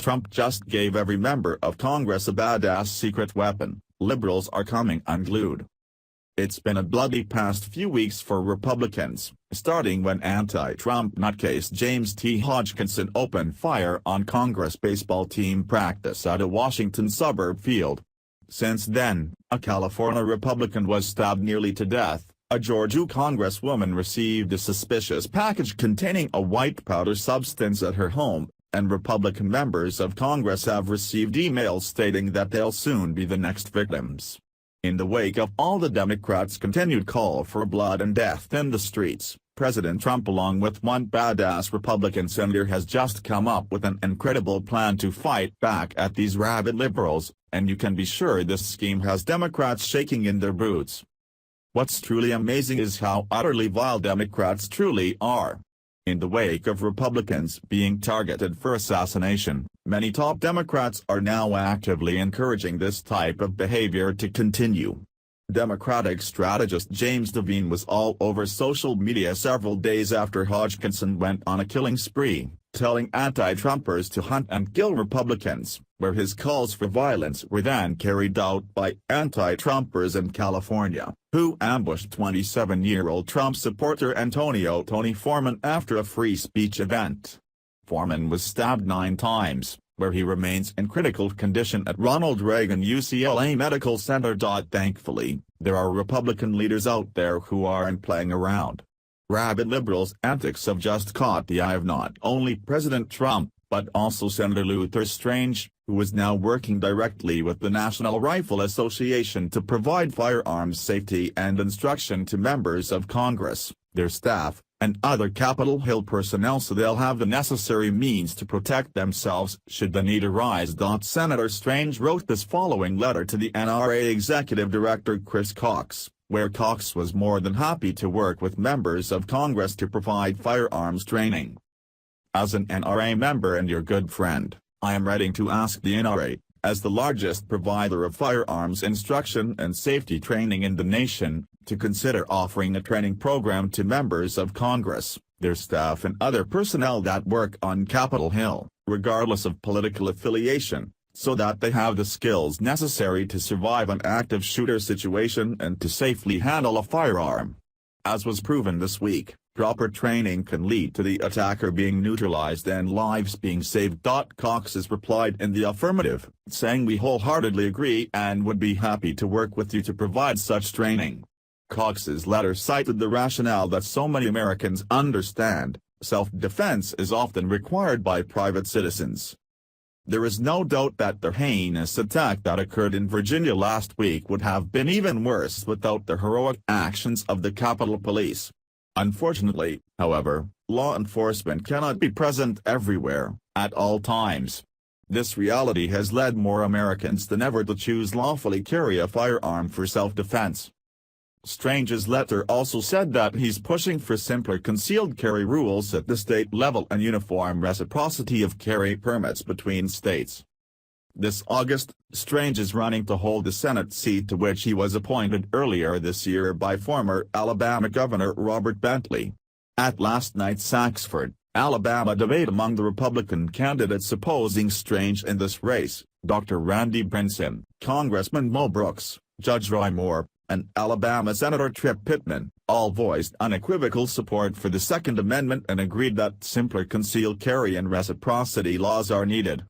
Trump just gave every member of Congress a badass secret weapon. Liberals are coming unglued. It's been a bloody past few weeks for Republicans, starting when anti-Trump nutcase James T. Hodgkinson opened fire on Congress baseball team practice at a Washington suburb field. Since then, a California Republican was stabbed nearly to death, a Georgia Congresswoman received a suspicious package containing a white powder substance at her home, and Republican members of Congress have received emails stating that they'll soon be the next victims. In the wake of all the Democrats' continued call for blood and death in the streets, President Trump along with one badass Republican senator has just come up with an incredible plan to fight back at these rabid liberals, and you can be sure this scheme has Democrats shaking in their boots. What's truly amazing is how utterly vile Democrats truly are. In the wake of Republicans being targeted for assassination, many top Democrats are now actively encouraging this type of behavior to continue. Democratic strategist James Devine was all over social media several days after Hodgkinson went on a killing spree, telling anti-Trumpers to hunt and kill Republicans, where his calls for violence were then carried out by anti-Trumpers in California, who ambushed 27-year-old Trump supporter Antonio "Tony" Foreman after a free speech event. Foreman was stabbed 9 times, where he remains in critical condition at Ronald Reagan UCLA Medical Center. Thankfully, there are Republican leaders out there who aren't playing around. Rabid liberals' antics have just caught the eye of not only President Trump, but also Senator Luther Strange, who is now working directly with the National Rifle Association to provide firearms safety and instruction to members of Congress, their staff, and other Capitol Hill personnel so they'll have the necessary means to protect themselves should the need arise. Senator Strange wrote this following letter to the NRA Executive Director Chris Cox, where Cox was more than happy to work with members of Congress to provide firearms training. As an NRA member and your good friend, I am ready to ask the NRA, as the largest provider of firearms instruction and safety training in the nation, to consider offering a training program to members of Congress, their staff and other personnel that work on Capitol Hill, regardless of political affiliation, so that they have the skills necessary to survive an active shooter situation and to safely handle a firearm. As was proven this week, proper training can lead to the attacker being neutralized and lives being saved. Cox has replied in the affirmative, saying we wholeheartedly agree and would be happy to work with you to provide such training. Cox's letter cited the rationale that so many Americans understand, self-defense is often required by private citizens. There is no doubt that the heinous attack that occurred in Virginia last week would have been even worse without the heroic actions of the Capitol Police. Unfortunately, however, law enforcement cannot be present everywhere, at all times. This reality has led more Americans than ever to choose lawfully carry a firearm for self-defense. Strange's letter also said that he's pushing for simpler concealed carry rules at the state level and uniform reciprocity of carry permits between states. This August, Strange is running to hold the Senate seat to which he was appointed earlier this year by former Alabama Governor Robert Bentley. At last night's Saxford, Alabama debate among the Republican candidates opposing Strange in this race, Dr. Randy Brinson, Congressman Mo Brooks, Judge Roy Moore, and Alabama Senator Tripp Pittman, all voiced unequivocal support for the Second Amendment and agreed that simpler concealed carry and reciprocity laws are needed.